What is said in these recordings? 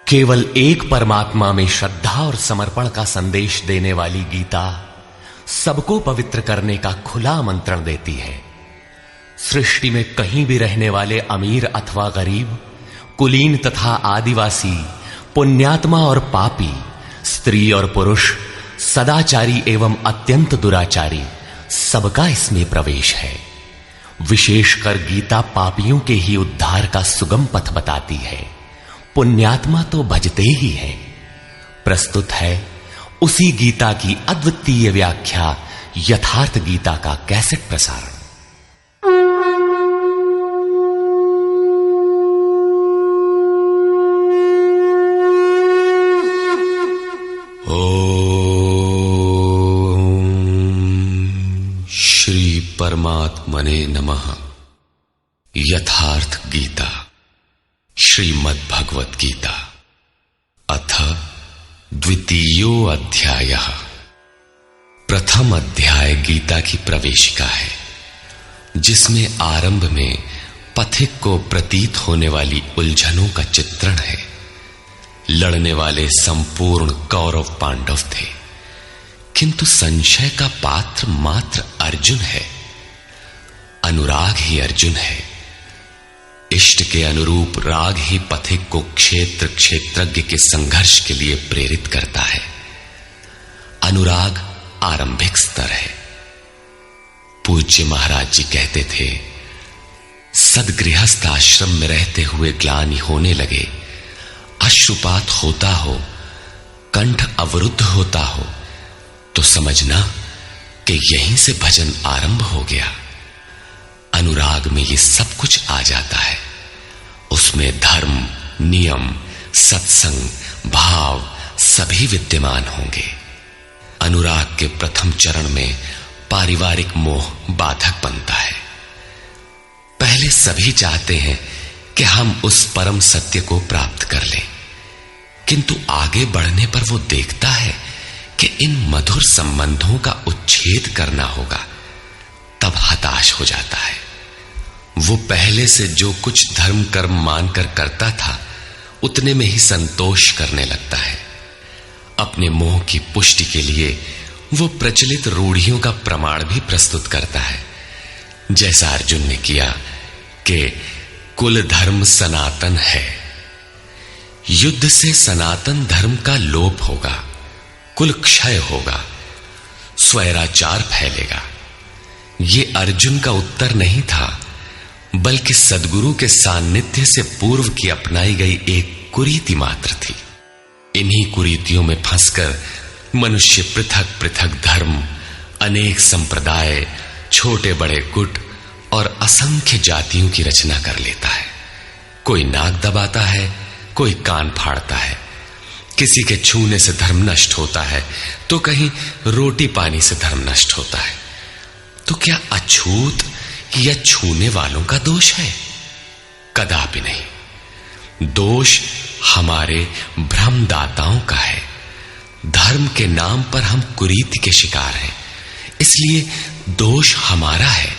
केवल एक परमात्मा में श्रद्धा और समर्पण का संदेश देने वाली गीता सबको पवित्र करने का खुला आमंत्रण देती है। सृष्टि में कहीं भी रहने वाले अमीर अथवा गरीब, कुलीन तथा आदिवासी, पुण्यात्मा और पापी, स्त्री और पुरुष, सदाचारी एवं अत्यंत दुराचारी, सबका इसमें प्रवेश है। विशेषकर गीता पापियों के ही उद्धार का सुगम पथ बताती है। पुण्यात्मा तो भजते ही हैं। प्रस्तुत है उसी गीता की अद्वितीय व्याख्या यथार्थ गीता का कैसेट प्रसारण। श्री परमात्मने नमः। यथार्थ गीता श्रीमद् भगवत गीता अथ द्वितीयो अध्यायः। प्रथम अध्याय गीता की प्रवेशिका है, जिसमें आरंभ में पथिक को प्रतीत होने वाली उलझनों का चित्रण है। लड़ने वाले संपूर्ण कौरव पांडव थे, किंतु संशय का पात्र मात्र अर्जुन है। अनुराग ही अर्जुन है। इष्ट के अनुरूप राग ही पथिक को क्षेत्र क्षेत्रज्ञ के संघर्ष के लिए प्रेरित करता है। अनुराग आरंभिक स्तर है। पूज्य महाराज जी कहते थे, सदगृहस्थ आश्रम में रहते हुए ग्लानि होने लगे, अश्रुपात होता हो, कंठ अवरुद्ध होता हो, तो समझना कि यहीं से भजन आरंभ हो गया। अनुराग में ये सब कुछ आ जाता है। उसमें धर्म, नियम, सत्संग, भाव सभी विद्यमान होंगे। अनुराग के प्रथम चरण में पारिवारिक मोह बाधक बनता है। पहले सभी चाहते हैं कि हम उस परम सत्य को प्राप्त कर लें, किंतु आगे बढ़ने पर वो देखता है कि इन मधुर संबंधों का उच्छेद करना होगा। तब हताश हो जाता है। वो पहले से जो कुछ धर्म कर्म मानकर करता था, उतने में ही संतोष करने लगता है। अपने मोह की पुष्टि के लिए वो प्रचलित रूढ़ियों का प्रमाण भी प्रस्तुत करता है, जैसा अर्जुन ने किया कि कुल धर्म सनातन है। युद्ध से सनातन धर्म का लोप होगा, कुल क्षय होगा, स्वैराचार फैलेगा। ये अर्जुन का उत्तर नहीं था, बल्कि सद्गुरु के सान्निध्य से पूर्व की अपनाई गई एक कुरीति मात्र थी। इन्हीं कुरीतियों में फंसकर मनुष्य पृथक पृथक धर्म, अनेक संप्रदाय, छोटे बड़े गुट और असंख्य जातियों की रचना कर लेता है। कोई नाक दबाता है, कोई कान फाड़ता है। किसी के छूने से धर्म नष्ट होता है, तो कहीं रोटी पानी से धर्म नष्ट होता है। तो क्या अछूत या छूने वालों का दोष है? कदापि नहीं। दोष हमारे भ्रमदाताओं का है। धर्म के नाम पर हम कुरीति के शिकार हैं, इसलिए दोष हमारा है।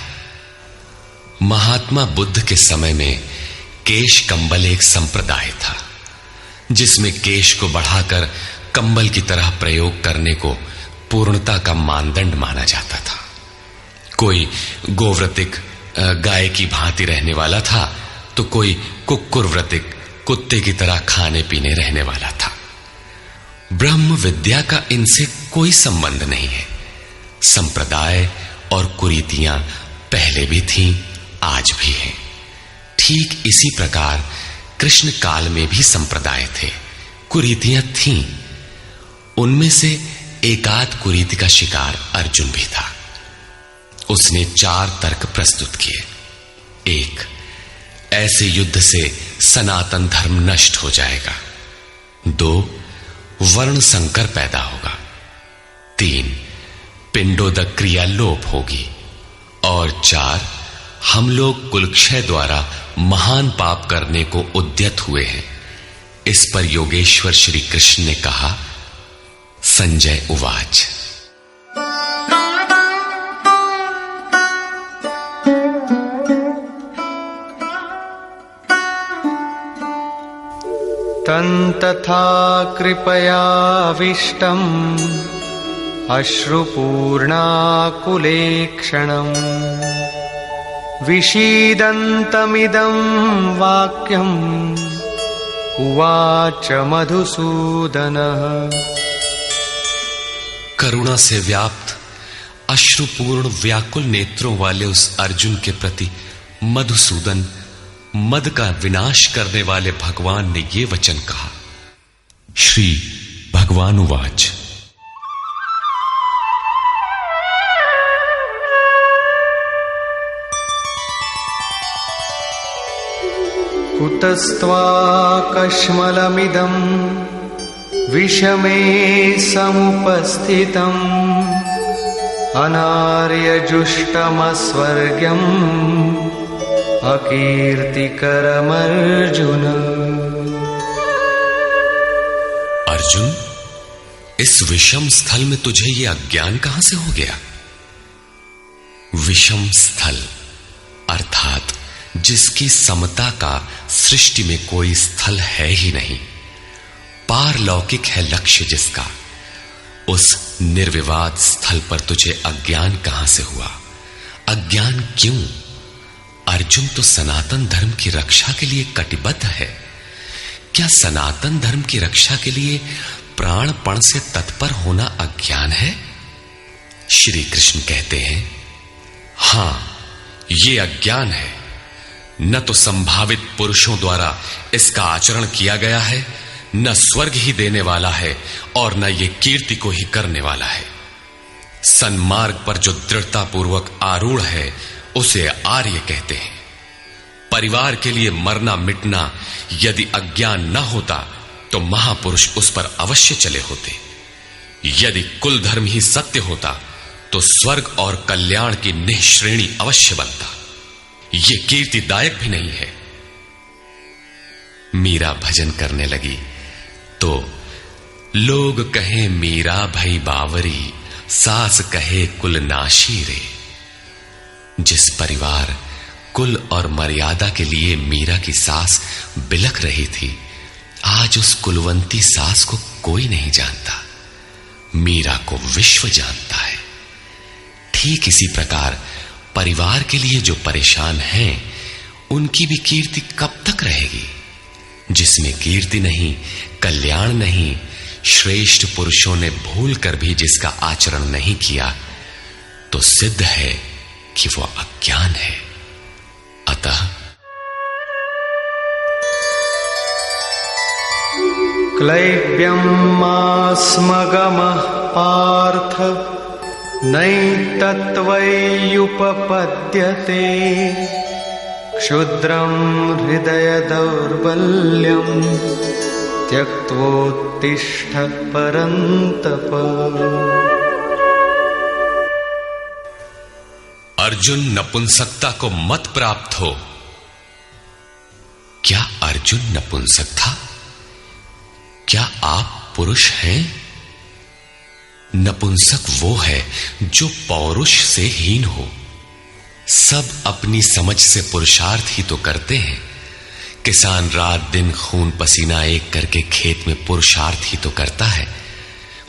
महात्मा बुद्ध के समय में केश कंबल एक संप्रदाय था, जिसमें केश को बढ़ाकर कंबल की तरह प्रयोग करने को पूर्णता का मानदंड माना जाता था। कोई गोव्रतिक गाय की भांति रहने वाला था, तो कोई कुक्कुरव्रतिक कुत्ते की तरह खाने पीने रहने वाला था। ब्रह्म विद्या का इनसे कोई संबंध नहीं है। संप्रदाय और कुरीतियां पहले भी थीं, आज भी हैं। ठीक इसी प्रकार कृष्ण काल में भी संप्रदाय थे, कुरीतियां थीं। उनमें से एकाध कुरीति का शिकार अर्जुन भी था। उसने 4 तर्क प्रस्तुत किए। 1, ऐसे युद्ध से सनातन धर्म नष्ट हो जाएगा। 2, वर्ण संकर पैदा होगा। 3, पिंडोदक क्रिया लोप होगी। और 4, हम लोग कुलक्षय द्वारा महान पाप करने को उद्यत हुए हैं। इस पर योगेश्वर श्री कृष्ण ने कहा, संजय उवाच। तथा कृपयाविष्टम् अश्रुपूर्णाकुलेक्षणम् विषीदन्तमिदं वाक्यम् उवाच मधुसूदनः। करुणा से व्याप्त अश्रुपूर्ण व्याकुल नेत्रों वाले उस अर्जुन के प्रति मधुसूदन, मद का विनाश करने वाले भगवान ने ये वचन कहा। श्री भगवान उवाच। कुतस्त्वाकश्मलमिदम् विषमे समुपस्थितम् अनार्यजुष्टमस्वर्ग्यम् अकीर्तिकरमर्जुन। अर्जुन, इस विषम स्थल में तुझे ये अज्ञान कहां से हो गया? विषम स्थल अर्थात जिसकी समता का सृष्टि में कोई स्थल है ही नहीं, पारलौकिक है लक्ष्य जिसका, उस निर्विवाद स्थल पर तुझे अज्ञान कहां से हुआ? अज्ञान क्यों? अर्जुन तो सनातन धर्म की रक्षा के लिए कटिबद्ध है। क्या सनातन धर्म की रक्षा के लिए प्राणपण से तत्पर होना अज्ञान है? श्री कृष्ण कहते हैं, हां, ये अज्ञान है। न तो संभावित पुरुषों द्वारा इसका आचरण किया गया है, न स्वर्ग ही देने वाला है और न ये कीर्ति को ही करने वाला है। सन्मार्ग पर जो दृढ़ता पूर्वक आरूढ़ है उसे आर्य कहते हैं। परिवार के लिए मरना मिटना यदि अज्ञान न होता तो महापुरुष उस पर अवश्य चले होते। यदि कुल धर्म ही सत्य होता तो स्वर्ग और कल्याण की निःश्रेणी अवश्य बनता। ये कीर्तिदायक भी नहीं है। मीरा भजन करने लगी तो लोग कहें मीरा भई बावरी, सास कहे कुल नाशी रे। जिस परिवार, कुल और मर्यादा के लिए मीरा की सास बिलख रही थी, आज उस कुलवंती सास को कोई नहीं जानता, मीरा को विश्व जानता है। ठीक इसी प्रकार परिवार के लिए जो परेशान हैं, उनकी भी कीर्ति कब तक रहेगी? जिसमें कीर्ति नहीं, कल्याण नहीं, श्रेष्ठ पुरुषों ने भूल कर भी जिसका आचरण नहीं किया, तो सिद्ध है कि वो अज्ञान है। अतः क्लैब्यमास्मगमः पार्थ नैतत्त्वय्युपपद्यते क्षुद्रं हृदय दौर्बल्यं त्यक्त्वोत्तिष्ठ परन्तप। अर्जुन, नपुंसकता को मत प्राप्त हो। क्या अर्जुन नपुंसक था? क्या आप पुरुष हैं? नपुंसक वो है जो पौरुष से हीन हो। सब अपनी समझ से पुरुषार्थ ही तो करते हैं। किसान रात दिन खून पसीना एक करके खेत में पुरुषार्थ ही तो करता है।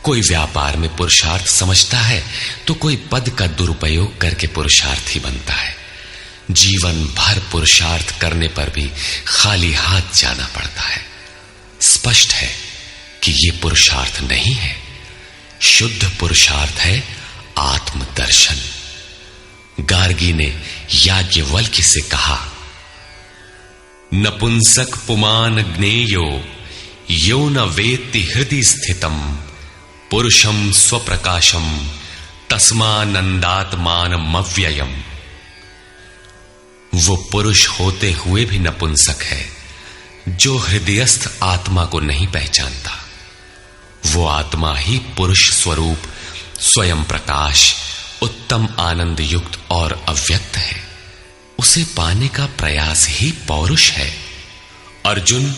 कोई व्यापार में पुरुषार्थ समझता है तो कोई पद का दुरुपयोग करके पुरुषार्थी बनता है। जीवन भर पुरुषार्थ करने पर भी खाली हाथ जाना पड़ता है। स्पष्ट है कि यह पुरुषार्थ नहीं है। शुद्ध पुरुषार्थ है आत्मदर्शन। गार्गी ने याज्ञवल्क्य से कहा, नपुंसक पुमान ज्ञेयो यो न वेत्ति हृदि स्थितम पुरुषम स्वप्रकाशम तस्मानंदात्मानमव्ययम्। वो पुरुष होते हुए भी नपुंसक है जो हृदयस्थ आत्मा को नहीं पहचानता। वो आत्मा ही पुरुष स्वरूप, स्वयं प्रकाश, उत्तम आनंद युक्त और अव्यक्त है। उसे पाने का प्रयास ही पौरुष है। अर्जुन,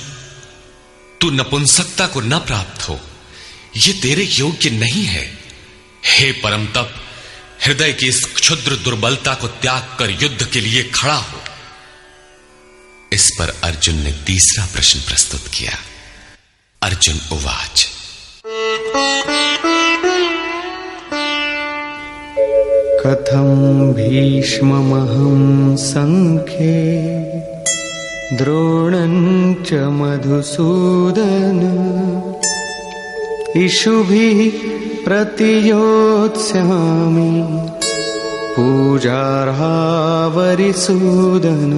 तू नपुंसकता को न प्राप्त हो, ये तेरे योग्य नहीं है। हे परम तप, हृदय की इस क्षुद्र दुर्बलता को त्याग कर युद्ध के लिए खड़ा हो। इस पर अर्जुन ने तीसरा प्रश्न प्रस्तुत किया। अर्जुन उवाच। कथं भीष्ममहं संख्ये द्रोणं च मधुसूदन इषुभिः प्रतियोत्स्यामि पूजार्हा वरिसूदन।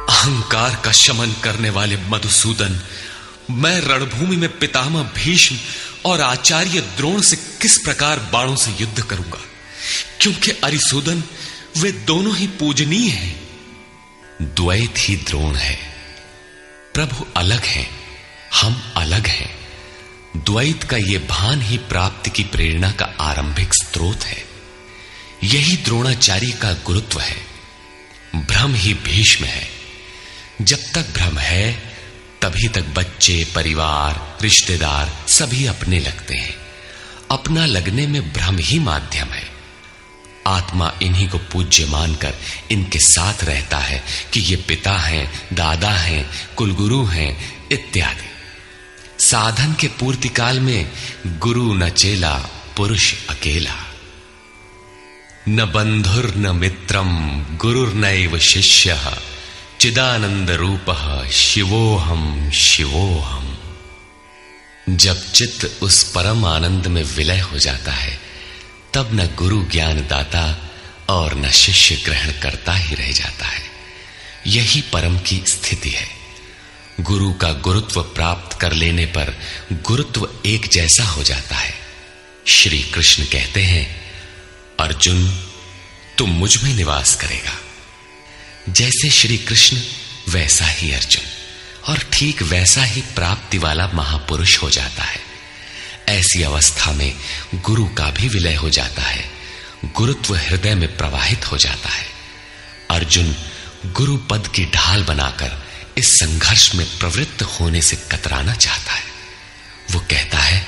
अहंकार का शमन करने वाले मधुसूदन, मैं रणभूमि में पितामह भीष्म और आचार्य द्रोण से किस प्रकार बाणों से युद्ध करूंगा, क्योंकि अरिसूदन वे दोनों ही पूजनीय हैं। द्वैत ही द्रोण है। प्रभु अलग हैं, हम अलग हैं। द्वैत का ये भान ही प्राप्ति की प्रेरणा का आरंभिक स्रोत है। यही द्रोणाचार्य का गुरुत्व है। भ्रम ही भीष्म है। जब तक भ्रम है तभी तक बच्चे, परिवार, रिश्तेदार सभी अपने लगते हैं। अपना लगने में भ्रम ही माध्यम है। आत्मा इन्हीं को पूज्य मानकर इनके साथ रहता है कि ये पिता हैं, दादा हैं, कुलगुरु हैं इत्यादि। साधन के पूर्ति काल में गुरु न चेला, पुरुष अकेला। न बंधुर न मित्रम गुरुर्नैव शिष्यः चिदानंद रूपः शिवोहम शिवोहम। जब चित्त उस परम आनंद में विलय हो जाता है तब न गुरु ज्ञान दाता और न शिष्य ग्रहण करता ही रह जाता है। यही परम की स्थिति है। गुरु का गुरुत्व प्राप्त कर लेने पर गुरुत्व एक जैसा हो जाता है। श्री कृष्ण कहते हैं, अर्जुन तुम मुझ में निवास करेगा। जैसे श्री कृष्ण वैसा ही अर्जुन, और ठीक वैसा ही प्राप्ति वाला महापुरुष हो जाता है। ऐसी अवस्था में गुरु का भी विलय हो जाता है। गुरुत्व हृदय में प्रवाहित हो जाता है। अर्जुन गुरु पद की ढाल बनाकर इस संघर्ष में प्रवृत्त होने से कतराना चाहता है। वो कहता है,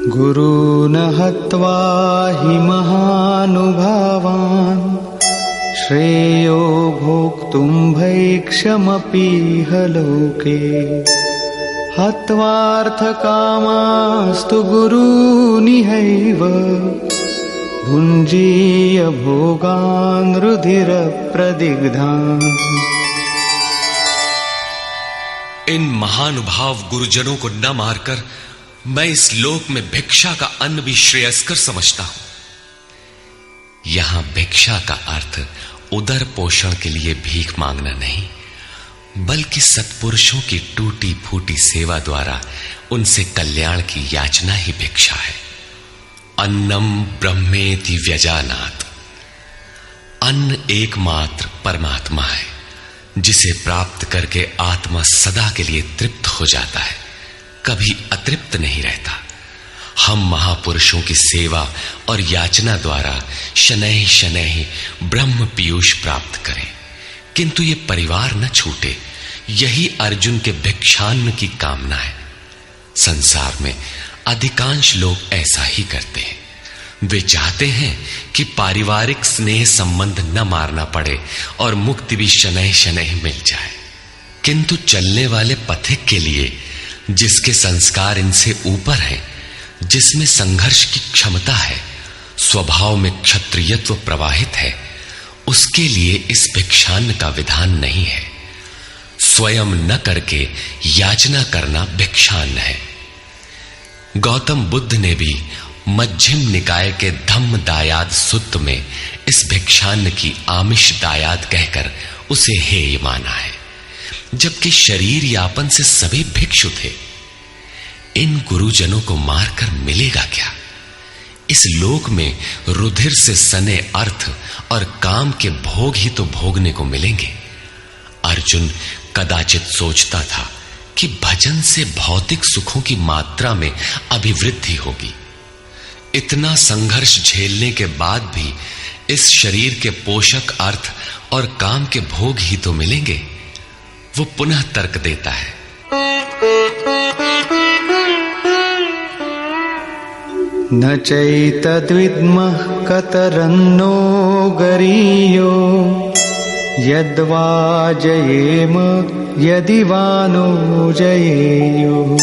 गुरून् हत्वा हि महानुभावान् श्रेयो भोक्तुं भैक्षमपीह लोके हत्वार्थकामास्तु गुरूनिहैव भुञ्जीय भोगान् रुधिरप्रदिग्धान्। इन महानुभाव गुरुजनों को न मारकर मैं इस लोक में भिक्षा का अन्न भी श्रेयस्कर समझता हूं। यहां भिक्षा का अर्थ उदर पोषण के लिए भीख मांगना नहीं, बल्कि सत्पुरुषों की टूटी फूटी सेवा द्वारा उनसे कल्याण की याचना ही भिक्षा है। अन्नम ब्रह्मेति व्यजानात। अन्न एकमात्र परमात्मा है, जिसे प्राप्त करके आत्मा सदा के लिए तृप्त हो जाता है, कभी अतृप्त नहीं रहता। हम महापुरुषों की सेवा और याचना द्वारा शनैः शनैः ब्रह्म पीयूष प्राप्त करें, किंतु ये परिवार न छूटे, यही अर्जुन के भिक्षान्न की कामना है। संसार में अधिकांश लोग ऐसा ही करते हैं। वे चाहते हैं कि पारिवारिक स्नेह संबंध न मारना पड़े और मुक्ति भी शनैः शनैः मिल जाए, किंतु चलने वाले पथिक के लिए, जिसके संस्कार इनसे ऊपर हैं, जिसमें संघर्ष की क्षमता है, स्वभाव में क्षत्रियत्व प्रवाहित है, उसके लिए इस भिक्षान्न का विधान नहीं है। स्वयं न करके याचना करना भिक्षान्न है। गौतम बुद्ध ने भी मध्यम निकाय के धम्म दायाद सुत्त में इस भिक्षान्न की आमिष दायाद कहकर उसे हेय माना है, जबकि शरीर यापन से सभी भिक्षु थे। इन गुरुजनों को मारकर मिलेगा क्या? इस लोक में रुधिर से सने अर्थ और काम के भोग ही तो भोगने को मिलेंगे। अर्जुन कदाचित सोचता था कि भजन से भौतिक सुखों की मात्रा में अभिवृद्धि होगी। इतना संघर्ष झेलने के बाद भी इस शरीर के पोषक अर्थ और काम के भोग ही तो मिलेंगे। वो पुनः तर्क देता है, न चैतद्विद्मः कतरन्नो गरीयो यद्वा जयेम यदि वा नो जयेयुः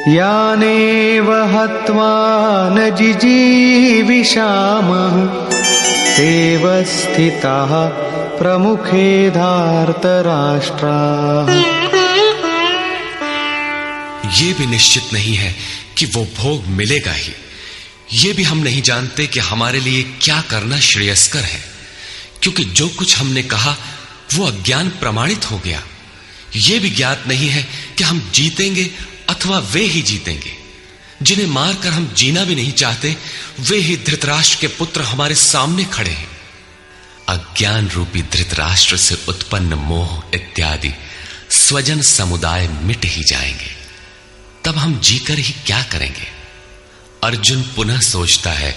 यानेव हत्वा न जिजीविषामः तेव स्थिताः प्रमुखे धार्तराष्ट्राः। ये भी निश्चित नहीं है कि वो भोग मिलेगा ही। ये भी हम नहीं जानते कि हमारे लिए क्या करना श्रेयस्कर है, क्योंकि जो कुछ हमने कहा वो अज्ञान प्रमाणित हो गया। ये भी ज्ञात नहीं है कि हम जीतेंगे अथवा वे ही जीतेंगे। जिन्हें मारकर हम जीना भी नहीं चाहते, वे ही धृतराष्ट्र के पुत्र हमारे सामने खड़े हैं। अज्ञान रूपी धृतराष्ट्र से उत्पन्न मोह इत्यादि स्वजन समुदाय मिट ही जाएंगे, तब हम जीकर ही क्या करेंगे। अर्जुन पुनः सोचता है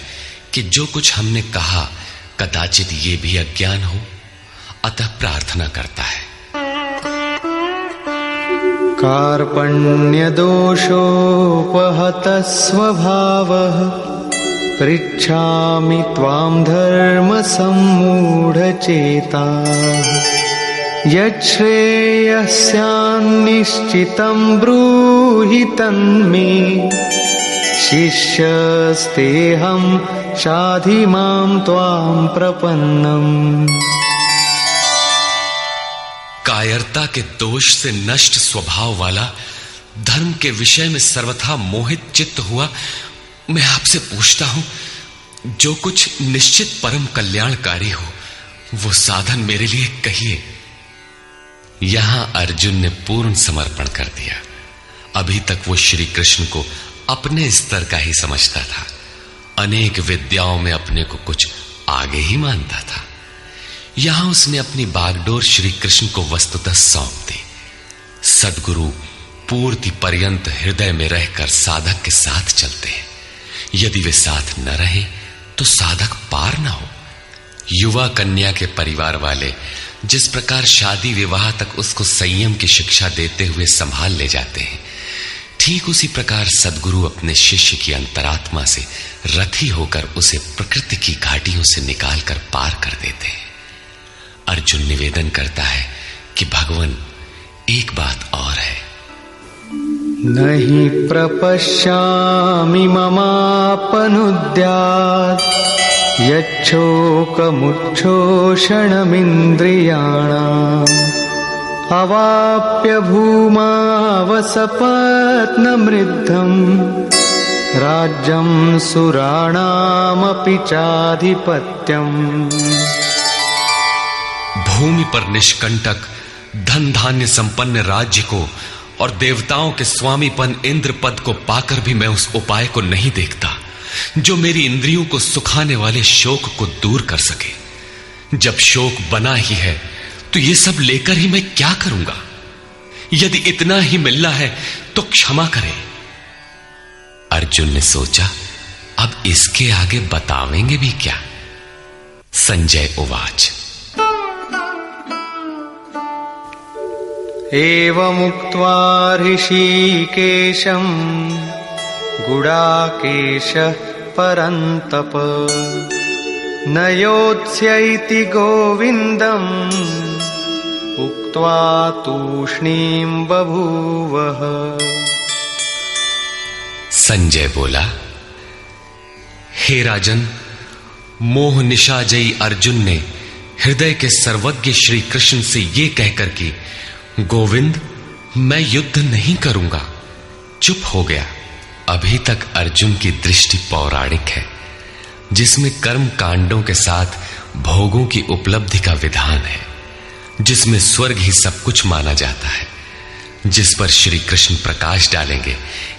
कि जो कुछ हमने कहा कदाचित ये भी अज्ञान हो, अतः प्रार्थना करता है। कार्पण्यदोषोपहतः स्वभावः पृच्छामि त्वां धर्मसम्मूढचेताः यच्छ्रेयस्यान्निश्चितं ब्रूहि तन्मे शिष्यस्तेऽहं शाधि मां त्वां प्रपन्नम्। कायरता के दोष से नष्ट स्वभाव वाला, धर्म के विषय में सर्वथा मोहित चित्त हुआ मैं आपसे पूछता हूं, जो कुछ निश्चित परम कल्याणकारी हो वो साधन मेरे लिए कहिए। यहां अर्जुन ने पूर्ण समर्पण कर दिया। अभी तक वो श्री कृष्ण को अपने स्तर का ही समझता था, अनेक विद्याओं में अपने को कुछ आगे ही मानता था। यहां उसने अपनी बागडोर श्री कृष्ण को वस्तुतः सौंप दी। सद्गुरु पूर्ति पर्यंत हृदय में रहकर साधक के साथ चलते हैं। यदि वे साथ न रहे तो साधक पार न हो। युवा कन्या के परिवार वाले जिस प्रकार शादी विवाह तक उसको संयम की शिक्षा देते हुए संभाल ले जाते हैं, ठीक उसी प्रकार सद्गुरु अपने शिष्य की अंतरात्मा से रथी होकर उसे प्रकृति की घाटियों से निकालकर पार कर देते हैं। अर्जुन निवेदन करता है कि भगवान एक बात और है। नहि प्रपश्यामि ममापनुद्यात् यच्छोकमुच्छोषणमिन्द्रियाणाम् अवाप्य भूमावसपत्नमृद्धम् राज्यं सुराणामपि चाधिपत्यम्। भूमि पर निष्कंटक धन धान्य संपन्न राज्य को और देवताओं के स्वामीपन इंद्र पद को पाकर भी मैं उस उपाय को नहीं देखता जो मेरी इंद्रियों को सुखाने वाले शोक को दूर कर सके। जब शोक बना ही है तो ये सब लेकर ही मैं क्या करूंगा। यदि इतना ही मिलना है तो क्षमा करें। अर्जुन ने सोचा, अब इसके आगे बतावेंगे भी क्या। संजय उवाच। एवमुक्त्वा ऋषिकेशं गुडाकेशः परन्तप न योत्स्यैति गोविन्दम् उक्त्वा तूष्णीं बभूवः। संजय बोला, हे राजन, मोह निशाजयी अर्जुन ने हृदय के सर्वज्ञ श्री कृष्ण से ये कहकर कि गोविंद मैं युद्ध नहीं करूंगा, चुप हो गया। अभी तक अर्जुन की दृष्टि पौराणिक है, जिसमें कर्म कांडों के साथ भोगों की उपलब्धि का विधान है, जिसमें स्वर्ग ही सब कुछ माना जाता है, जिस पर श्री कृष्ण प्रकाश डालेंगे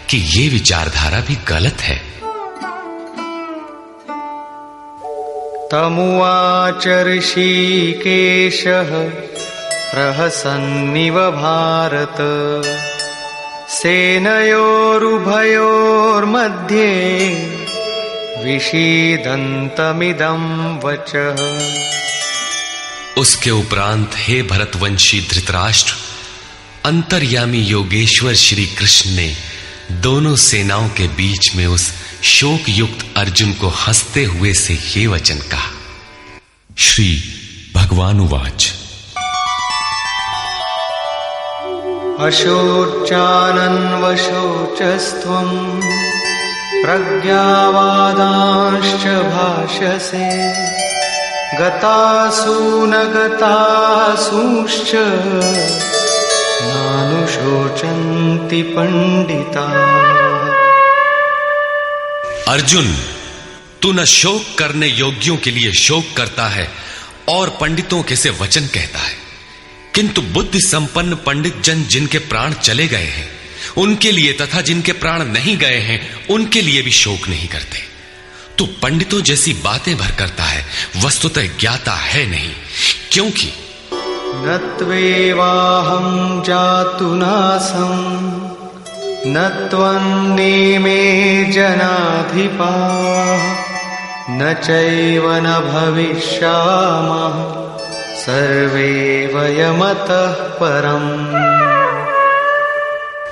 कि ये विचारधारा भी गलत है। तमुवाच ऋषिकेशः प्रहसन्निव भारत सेनयोरुभयोर्मध्ये विषीदन्तमिदं वचः। उसके उपरांत हे भरतवंशी धृतराष्ट्र, अंतर्यामी योगेश्वर श्री कृष्ण ने दोनों सेनाओं के बीच में उस शोक युक्त अर्जुन को हंसते हुए से ये वचन कहा। श्री भगवानुवाच। अशोचानन्वशोचस्त्वं प्रज्ञावादांश्च भाषसे गतासु न गतासूश्च नानुशोचन्ति पंडिताः। अर्जुन, तू न शोक करने योग्यों के लिए शोक करता है और पंडितों के से वचन कहता है, किंतु बुद्धि संपन्न पंडित जन जिनके प्राण चले गए हैं उनके लिए तथा जिनके प्राण नहीं गए हैं उनके लिए भी शोक नहीं करते। तू पंडितों जैसी बातें भर करता है, वस्तुतः ज्ञाता है नहीं, क्योंकि न त्वेवाहं जातु नासं न त्वन्नेमे जनाधिपाः न चैव न भविष्यामः सर्वे वयमतः परम्।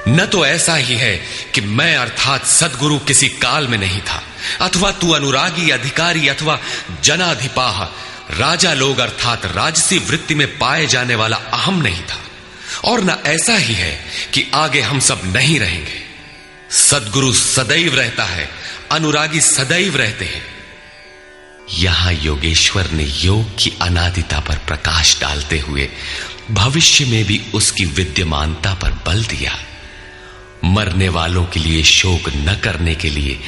न तो ऐसा ही है कि मैं अर्थात सद्गुरु किसी काल में नहीं था, अथवा तू अनुरागी अधिकारी अथवा जनाधिपाह राजा लोग अर्थात राजसी वृत्ति में पाए जाने वाला अहम नहीं था, और न ऐसा ही है कि आगे हम सब नहीं रहेंगे। सद्गुरु सदैव रहता है, अनुरागी सदैव रहते हैं। यहां योगेश्वर ने योग की अनादिता पर प्रकाश डालते हुए भविष्य में भी उसकी विद्यमानता पर बल दिया। मरने वालों के लिए शोक न करने के लिए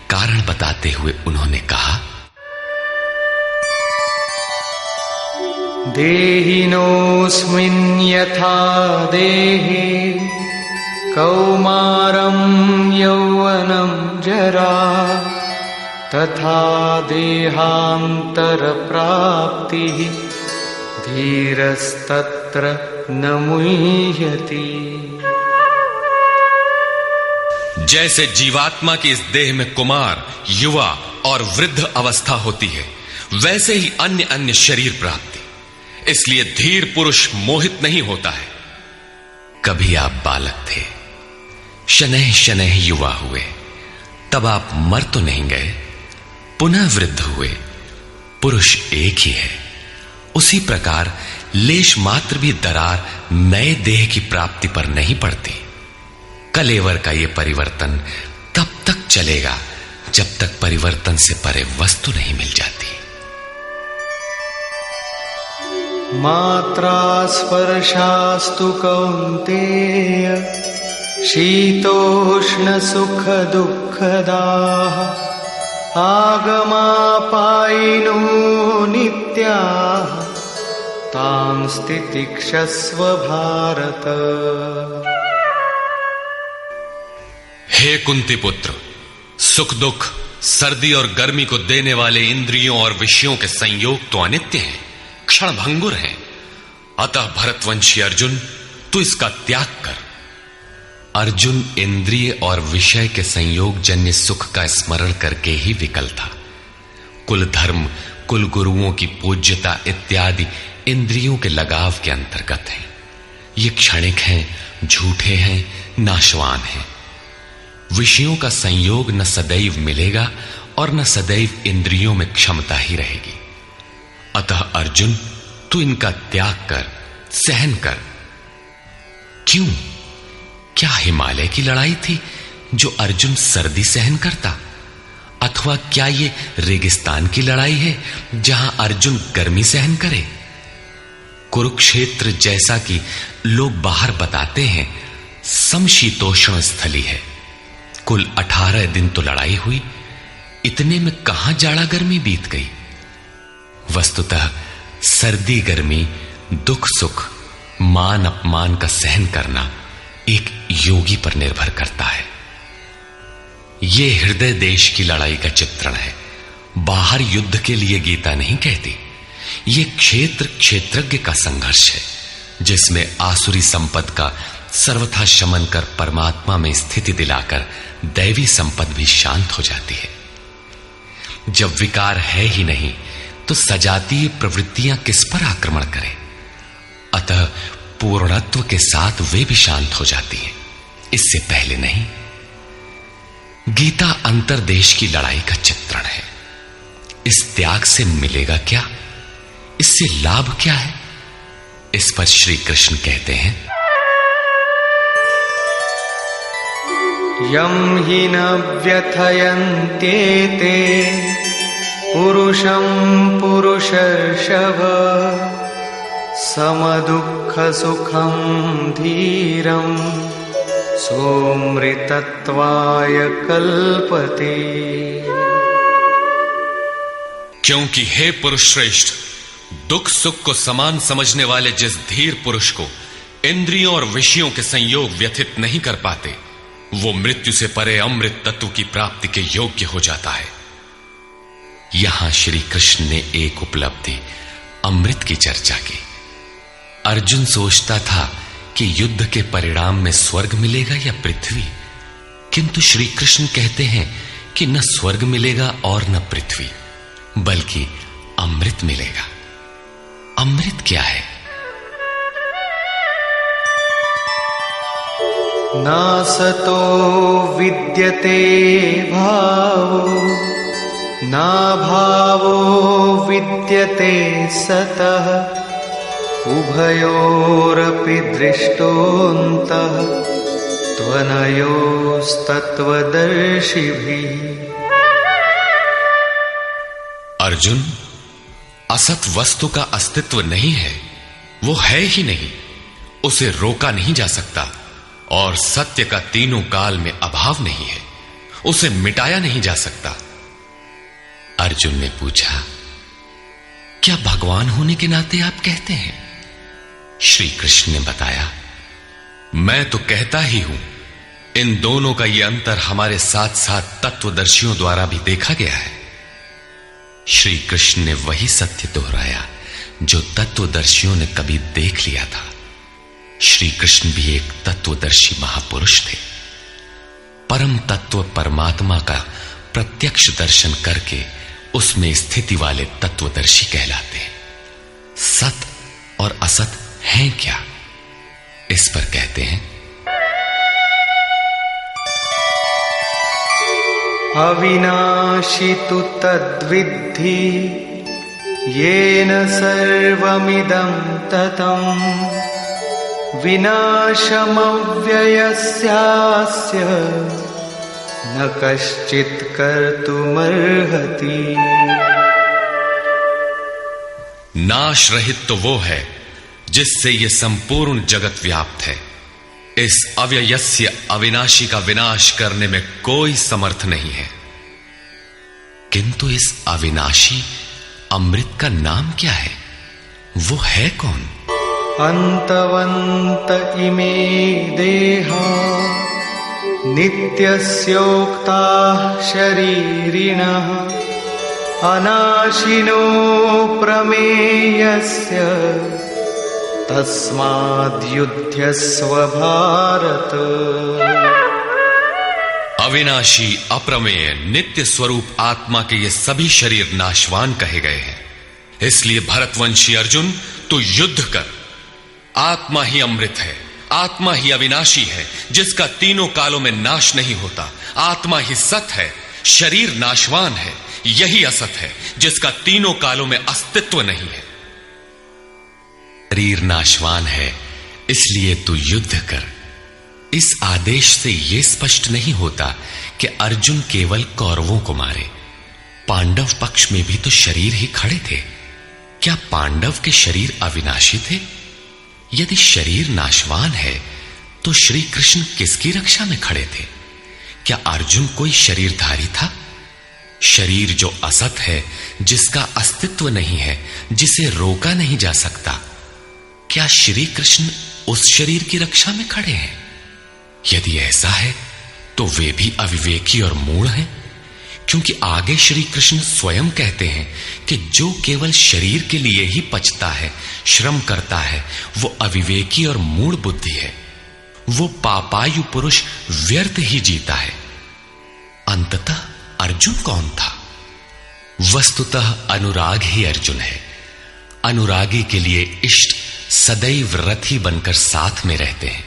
कारण बताते हुए उन्होंने कहा, देहिनोऽस्मिन् यथा देहे कौमारं यौवनं जरा तथा देहान्तरप्राप्तिः धीरस्तत्र न मुह्यति। जैसे जीवात्मा की इस देह में कुमार, युवा और वृद्ध अवस्था होती है, वैसे ही अन्य अन्य शरीर प्राप्ति। इसलिए धीर पुरुष मोहित नहीं होता है। कभी आप बालक थे, शनैः शनैः युवा हुए, तब आप मर तो नहीं गए, पुनः वृद्ध हुए। पुरुष एक ही है। उसी प्रकार लेश मात्र भी दरार नए देह की प्राप्ति पर नहीं पड़ती। कलेवर का यह परिवर्तन तब तक चलेगा जब तक परिवर्तन से परे वस्तु नहीं मिल जाती। मात्रा स्पर्शास्तु कौन्तेय शीतोष्ण सुख दुःखदाः आगमापायिनो नित्याः तान् तितिक्षस्व भारत। हे कुंती पुत्र, सुख दुख, सर्दी और गर्मी को देने वाले इंद्रियों और विषयों के संयोग तो अनित्य हैं, क्षणभंगुर हैं। अतः भरतवंशी अर्जुन, तू इसका त्याग कर। अर्जुन इंद्रिय और विषय के संयोग जन्य सुख का स्मरण करके ही विकल था। कुल धर्म, कुल गुरुओं की पूज्यता इत्यादि इंद्रियों के लगाव के अंतर्गत है। ये क्षणिक हैं, झूठे हैं, नाशवान हैं। विषयों का संयोग न सदैव मिलेगा और न सदैव इंद्रियों में क्षमता ही रहेगी। अतः अर्जुन, तू इनका त्याग कर, सहन कर। क्यों? क्या हिमालय की लड़ाई थी जो अर्जुन सर्दी सहन करता? अथवा क्या ये रेगिस्तान की लड़ाई है जहां अर्जुन गर्मी सहन करे? कुरुक्षेत्र जैसा कि लोग बाहर बताते हैं समशीतोष्ण स्थली है। कुल 18 दिन तो लड़ाई हुई, इतने में कहां जाड़ा गर्मी बीत गई। वस्तुतः सर्दी गर्मी, दुख सुख, मान अपमान का सहन करना एक योगी पर निर्भर करता है। यह हृदय देश की लड़ाई का चित्रण है। बाहर युद्ध के लिए गीता नहीं कहती। यह क्षेत्र क्षेत्रज्ञ का संघर्ष है, जिसमें आसुरी संपद का सर्वथा शमन कर परमात्मा में स्थिति दिलाकर दैवी संपद भी शांत हो जाती है। जब विकार है ही नहीं तो सजातीय प्रवृत्तियां किस पर आक्रमण करें? अतः पूर्णत्व के साथ वे भी शांत हो जाती हैं, इससे पहले नहीं। गीता अंतर्देश की लड़ाई का चित्रण है। इस त्याग से मिलेगा क्या? इससे लाभ क्या है? इस पर श्री कृष्ण कहते हैं, यम हि न व्यथयन्त्येते पुरुषं पुरुषर्षभ समदुःख सुखं धीरं सोमृतत्वाय कल्पते। क्योंकि हे पुरुष श्रेष्ठ, दुख सुख को समान समझने वाले जिस धीर पुरुष को इंद्रियों और विषयों के संयोग व्यथित नहीं कर पाते, वो मृत्यु से परे अमृत तत्व की प्राप्ति के योग्य हो जाता है। यहां श्री कृष्ण ने एक उपलब्धि अमृत की चर्चा की। अर्जुन सोचता था कि युद्ध के परिणाम में स्वर्ग मिलेगा या पृथ्वी, किंतु श्री कृष्ण कहते हैं कि न स्वर्ग मिलेगा और न पृथ्वी, बल्कि अमृत मिलेगा। अमृत क्या है? नासतो विद्यते भावो ना भावो विद्यते सतः उभयोरपि दृष्टोऽन्तः त्वनयोस्तत्त्वदर्शिभिः। अर्जुन, असत वस्तु का अस्तित्व नहीं है, वो है ही नहीं, उसे रोका नहीं जा सकता, और सत्य का तीनों काल में अभाव नहीं है, उसे मिटाया नहीं जा सकता। अर्जुन ने पूछा, क्या भगवान होने के नाते आप कहते हैं? श्री कृष्ण ने बताया, मैं तो कहता ही हूं। इन दोनों का यह अंतर हमारे साथ साथ तत्वदर्शियों द्वारा भी देखा गया है। श्री कृष्ण ने वही सत्य दोहराया जो तत्वदर्शियों ने कभी देख लिया था। श्री कृष्ण भी एक तत्वदर्शी महापुरुष थे। परम तत्व परमात्मा का प्रत्यक्ष दर्शन करके उसमें स्थिति वाले तत्वदर्शी कहलाते हैं। सत और असत हैं क्या? इस पर कहते हैं, अविनाशी तु तद्विद्धि येन सर्वमिदं ततं विनाशमव्ययस्यास्य न कश्चित् कर्तुमर्हति। नाश रहित तो वो है जिससे ये संपूर्ण जगत व्याप्त है। इस अव्ययस्य अविनाशी का विनाश करने में कोई समर्थ नहीं है। किंतु इस अविनाशी अमृत का नाम क्या है? वो है कौन? अंतवंत इमे देहा नित्यस्योक्ता शरीरिणः अनाशिनो प्रमेयस्य तस्माद्युध्यस्व भारत। अविनाशी अप्रमेय नित्य स्वरूप आत्मा के ये सभी शरीर नाशवान कहे गए हैं। इसलिए भरतवंशी अर्जुन, तू युद्ध कर। आत्मा ही अमृत है, आत्मा ही अविनाशी है जिसका तीनों कालों में नाश नहीं होता। आत्मा ही सत है, शरीर नाशवान है, यही असत है जिसका तीनों कालों में अस्तित्व नहीं है। शरीर नाशवान है, इसलिए तू युद्ध कर। इस आदेश से यह स्पष्ट नहीं होता कि अर्जुन केवल कौरवों को मारे। पांडव पक्ष में भी तो शरीर ही खड़े थे। क्या पांडव के शरीर अविनाशी थे? यदि शरीर नाशवान है तो श्री कृष्ण किसकी रक्षा में खड़े थे? क्या अर्जुन कोई शरीरधारी था? शरीर जो असत है, जिसका अस्तित्व नहीं है, जिसे रोका नहीं जा सकता, क्या श्री कृष्ण उस शरीर की रक्षा में खड़े हैं? यदि ऐसा है तो वे भी अविवेकी और मूढ़ हैं, क्योंकि आगे श्री कृष्ण स्वयं कहते हैं कि जो केवल शरीर के लिए ही पचता है, श्रम करता है, वो अविवेकी और मूढ़ बुद्धि है। वो पापायु पुरुष व्यर्थ ही जीता है। अंततः अर्जुन कौन था? वस्तुतः अनुराग ही अर्जुन है। अनुरागी के लिए इष्ट सदैव रथी बनकर साथ में रहते हैं,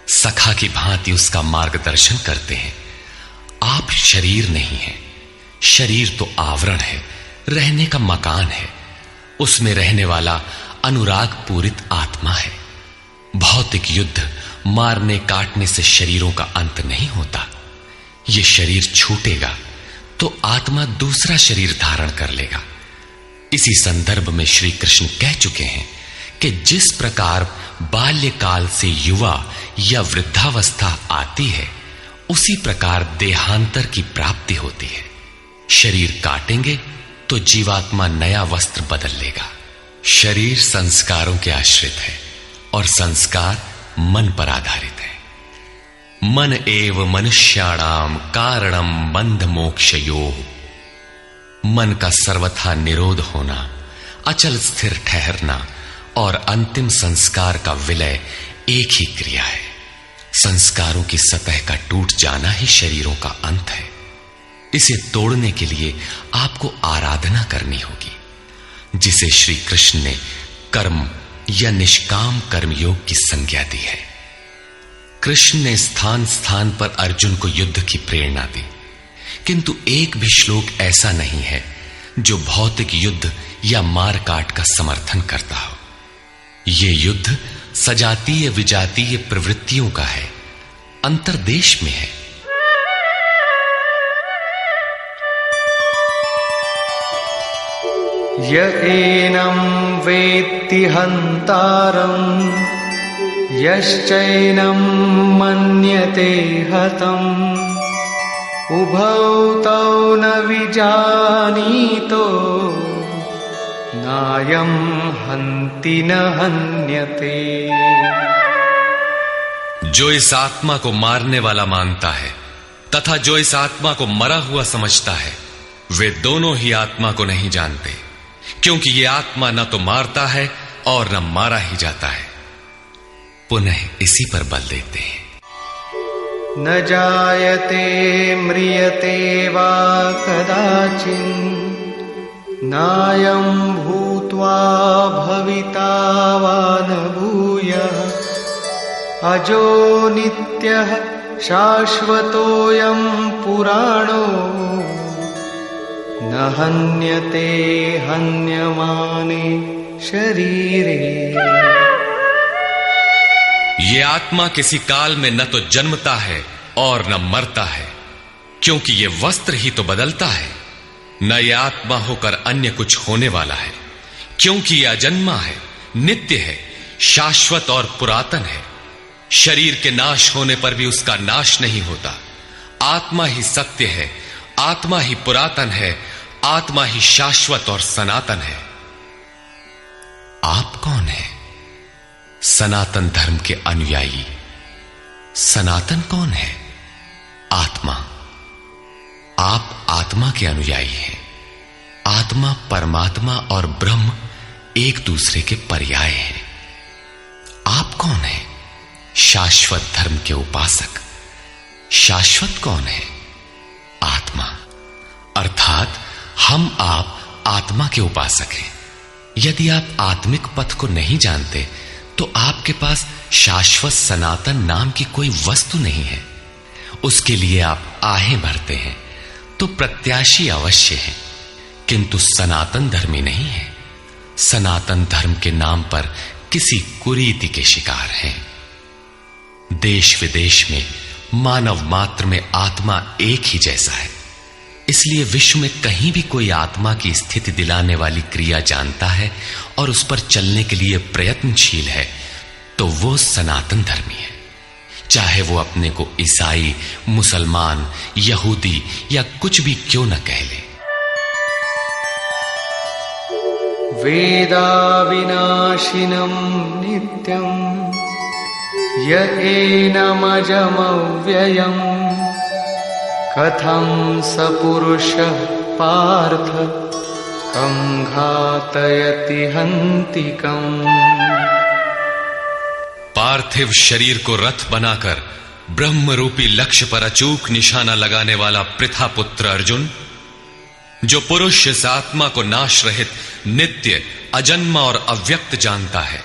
सखा की भांति उसका मार्गदर्शन करते हैं। आप शरीर नहीं हैं। शरीर तो आवरण है, रहने का मकान है। उसमें रहने वाला अनुराग पूरित आत्मा है। भौतिक युद्ध, मारने काटने से शरीरों का अंत नहीं होता। यह शरीर छूटेगा तो आत्मा दूसरा शरीर धारण कर लेगा। इसी संदर्भ में श्री कृष्ण कह चुके हैं कि जिस प्रकार बाल्यकाल से युवा या वृद्धावस्था आती है, उसी प्रकार देहांतर की प्राप्ति होती है। शरीर काटेंगे तो जीवात्मा नया वस्त्र बदल लेगा। शरीर संस्कारों के आश्रित है और संस्कार मन पर आधारित है। मन एव मनुष्याणाम कारणम बंध मोक्षयोः। मन का सर्वथा निरोध होना, अचल स्थिर ठहरना और अंतिम संस्कार का विलय एक ही क्रिया है। संस्कारों की सतह का टूट जाना ही शरीरों का अंत है। इसे तोड़ने के लिए आपको आराधना करनी होगी, जिसे श्री कृष्ण ने कर्म या निष्काम कर्मयोग की संज्ञा दी है। कृष्ण ने स्थान स्थान पर अर्जुन को युद्ध की प्रेरणा दी, किंतु एक भी श्लोक ऐसा नहीं है जो भौतिक युद्ध या मार काट का समर्थन करता हो। यह युद्ध सजातीय विजातीय प्रवृत्तियों का है, अंतर्देश में है। य एनं वेत्ति हन्तारम् यश्चैनं मन्यते हतम् उभौ तौ न विजानीतो नायं हन्ति न हन्यते। जो इस आत्मा को मारने वाला मानता है तथा जो इस आत्मा को मरा हुआ समझता है, वे दोनों ही आत्मा को नहीं जानते, क्योंकि ये आत्मा न तो मारता है और न मारा ही जाता है। पुनः इसी पर बल देते हैं। न जायते म्रियते वा कदाचिन् नायं भूत्वा भविता वा न भूयः अजो नित्यः शाश्वतोऽयं पुराणो न हन्यते हन्यमाने शरीरे। ये आत्मा किसी काल में न तो जन्मता है और न मरता है, क्योंकि ये वस्त्र ही तो बदलता है। न ये आत्मा होकर अन्य कुछ होने वाला है, क्योंकि यह अजन्मा है, नित्य है, शाश्वत और पुरातन है। शरीर के नाश होने पर भी उसका नाश नहीं होता। आत्मा ही सत्य है, आत्मा ही पुरातन है, आत्मा ही शाश्वत और सनातन है। आप कौन है? सनातन धर्म के अनुयायी। सनातन कौन है? आत्मा। आप आत्मा के अनुयायी हैं। आत्मा, परमात्मा और ब्रह्म एक दूसरे के पर्याय हैं। आप कौन है? शाश्वत धर्म के उपासक। शाश्वत कौन है? आत्मा। अर्थात हम आप आत्मा के उपासक हैं। यदि आप आत्मिक पथ को नहीं जानते तो आपके पास शाश्वत सनातन नाम की कोई वस्तु नहीं है। उसके लिए आप आहें भरते हैं तो प्रत्याशी अवश्य है, किंतु सनातन धर्मी नहीं है। सनातन धर्म के नाम पर किसी कुरीति के शिकार हैं। देश विदेश में मानव मात्र में आत्मा एक ही जैसा है। इसलिए विश्व में कहीं भी कोई आत्मा की स्थिति दिलाने वाली क्रिया जानता है और उस पर चलने के लिए प्रयत्नशील है, तो वो सनातन धर्मी है, चाहे वो अपने को ईसाई, मुसलमान, यहूदी या कुछ भी क्यों न कह ले। वेदा विनाशिनं नित्यं य एनमजमव्ययम् कथं स पुरुषः पार्थ कं घातयति हन्तिकम्। पार्थिव शरीर को रथ बनाकर ब्रह्म रूपी लक्ष्य पर अचूक निशाना लगाने वाला पृथा पुत्र अर्जुन, जो पुरुष इस आत्मा को नाश रहित, नित्य, अजन्मा और अव्यक्त जानता है,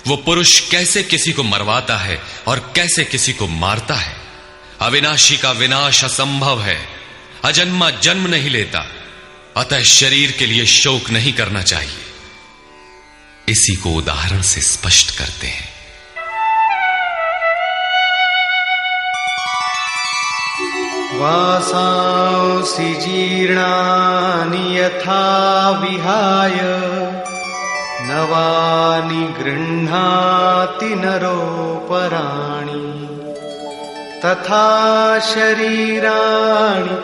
वो पुरुष कैसे किसी को मरवाता है और कैसे किसी को मारता है। अविनाशी का विनाश असंभव है, अजन्मा जन्म नहीं लेता, अतः शरीर के लिए शोक नहीं करना चाहिए। इसी को उदाहरण से स्पष्ट करते हैं। वासांसि जीर्णानि यथा विहाय नवानि गृह्णाति नरोपराणि तथा शरीराणि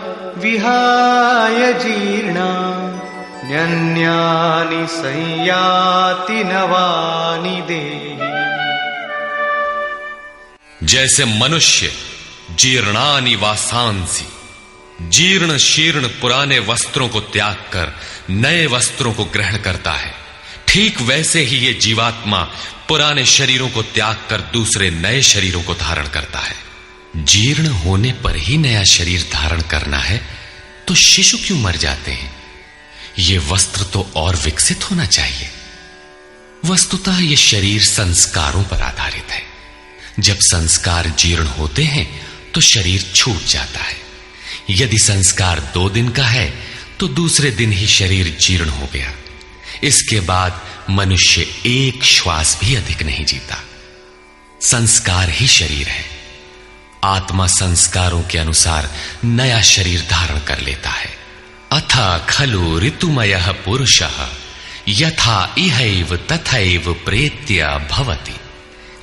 विहाय जीर्णान्यन्यानि संयाति नवानि देहि। जैसे मनुष्य जीर्णानि वासांसि, जीर्ण शीर्ण पुराने वस्त्रों को त्याग कर नए वस्त्रों को ग्रहण करता है, ठीक वैसे ही ये जीवात्मा पुराने शरीरों को त्याग कर दूसरे नए शरीरों को धारण करता है। जीर्ण होने पर ही नया शरीर धारण करना है तो शिशु क्यों मर जाते हैं? ये वस्त्र तो और विकसित होना चाहिए। वस्तुतः ये शरीर संस्कारों पर आधारित है। जब संस्कार जीर्ण होते हैं तो शरीर छूट जाता है। यदि संस्कार 2 दिन का है तो दूसरे दिन ही शरीर जीर्ण हो गया। इसके बाद मनुष्य एक श्वास भी अधिक नहीं जीता। संस्कार ही शरीर है। आत्मा संस्कारों के अनुसार नया शरीर धारण कर लेता है। अथा खलु ऋतुमयः पुरुषः यथा इहैव तथैव प्रेत्य भवति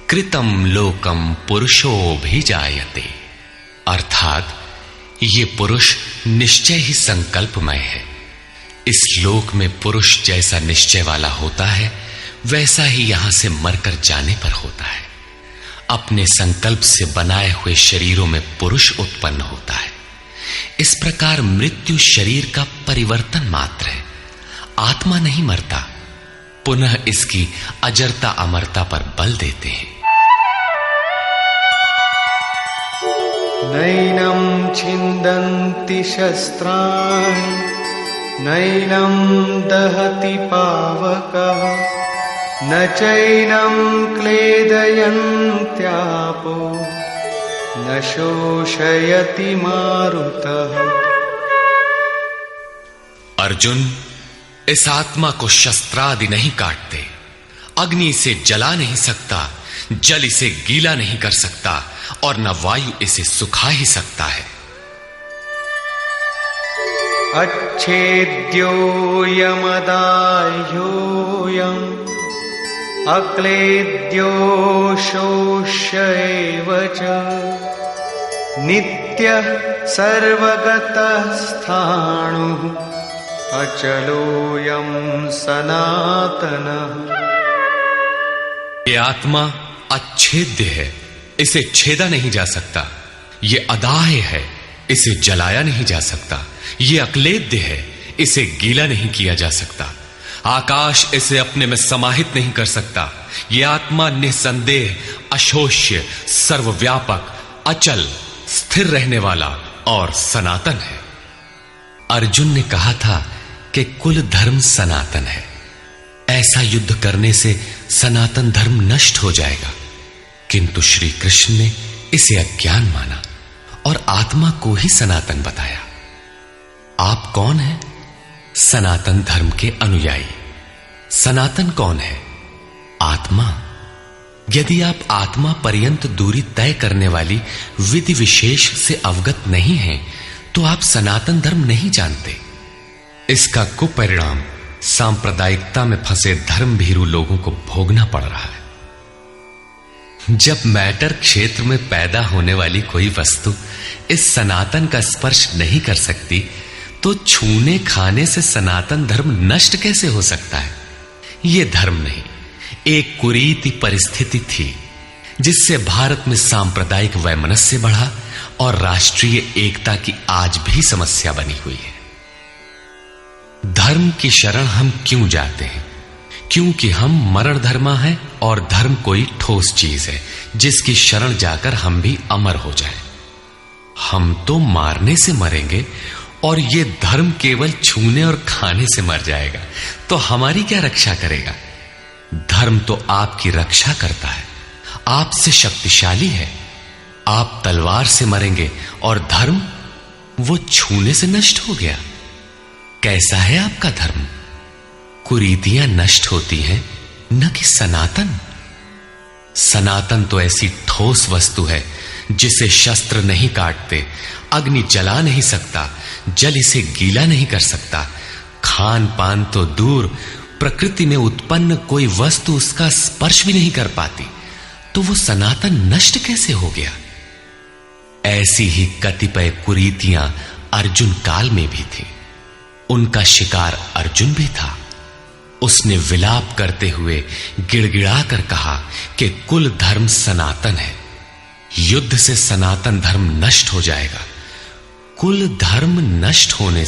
कृतं लोकम पुरुषोऽभिजायते। अर्थात ये पुरुष निश्चय ही संकल्पमय है। इस लोक में पुरुष जैसा निश्चय वाला होता है वैसा ही यहां से मरकर जाने पर होता है। अपने संकल्प से बनाए हुए शरीरों में पुरुष उत्पन्न होता है। इस प्रकार मृत्यु शरीर का परिवर्तन मात्र है, आत्मा नहीं मरता। पुनः इसकी अजरता अमरता पर बल देते हैं। नैनं छिन्दन्ति शस्त्राणि नैनं दहति पावकः न चैनं क्लेदयन्त्यापो न शोषयति मारुतः। अर्जुन, इस आत्मा को शस्त्रादि नहीं काटते, अग्नि से जला नहीं सकता, जल इसे गीला नहीं कर सकता और न वायु इसे सुखा ही सकता है। अच्छेद्योऽयमदाह्योऽयम् अक्लेद्यो शोष्यैव च नित्यः सर्वगतः स्थाणुः अचलोऽयं सनातनः। ये आत्मा अच्छेद्य है, इसे छेदा नहीं जा सकता। ये अदाह्य है, इसे जलाया नहीं जा सकता। ये अक्लेद्य है, इसे गीला नहीं किया जा सकता। आकाश इसे अपने में समाहित नहीं कर सकता। यह आत्मा निसंदेह अशोष्य, सर्वव्यापक, अचल, स्थिर रहने वाला और सनातन है। अर्जुन ने कहा था कि कुल धर्म सनातन है। ऐसा युद्ध करने से सनातन धर्म नष्ट हो जाएगा, किंतु श्री कृष्ण ने इसे अज्ञान माना और आत्मा को ही सनातन बताया। आप कौन हैं? सनातन धर्म के अनुयायी। सनातन कौन है? आत्मा। यदि आप आत्मा पर्यंत दूरी तय करने वाली विधि विशेष से अवगत नहीं हैं, तो आप सनातन धर्म नहीं जानते। इसका कुपरिणाम सांप्रदायिकता में फंसे धर्म भीरू लोगों को भोगना पड़ रहा है। जब मैटर क्षेत्र में पैदा होने वाली कोई वस्तु इस सनातन का स्पर्श नहीं कर सकती, तो छूने खाने से सनातन धर्म नष्ट कैसे हो सकता है? यह धर्म नहीं, एक कुरीति परिस्थिति थी जिससे भारत में सांप्रदायिक वैमनस्य बढ़ा और राष्ट्रीय एकता की आज भी समस्या बनी हुई है। धर्म की शरण हम क्यों जाते हैं? क्योंकि हम मरण धर्मा हैं और धर्म कोई ठोस चीज है जिसकी शरण जाकर हम भी अमर हो जाएं। हम तो मारने से मरेंगे और ये धर्म केवल छूने और खाने से मर जाएगा, तो हमारी क्या रक्षा करेगा? धर्म तो आपकी रक्षा करता है, आपसे शक्तिशाली है। आप तलवार से मरेंगे और धर्म वो छूने से नष्ट हो गया। कैसा है आपका धर्म? कुरीतियां नष्ट होती हैं, न कि सनातन। सनातन तो ऐसी ठोस वस्तु है जिसे शस्त्र नहीं काटते, अग्नि जला नहीं सकता, जल इसे गीला नहीं कर सकता। खान पान तो दूर, प्रकृति में उत्पन्न कोई वस्तु उसका स्पर्श भी नहीं कर पाती, तो वो सनातन नष्ट कैसे हो गया? ऐसी ही कतिपय कुरीतियां अर्जुन काल में भी थी। उनका शिकार अर्जुन भी था। उसने विलाप करते हुए गिड़गिड़ा कर कहा कि कुल धर्म सनातन है, युद्ध से सनातन धर्म नष्ट हो जाएगा। कुल धर्म नष्ट होने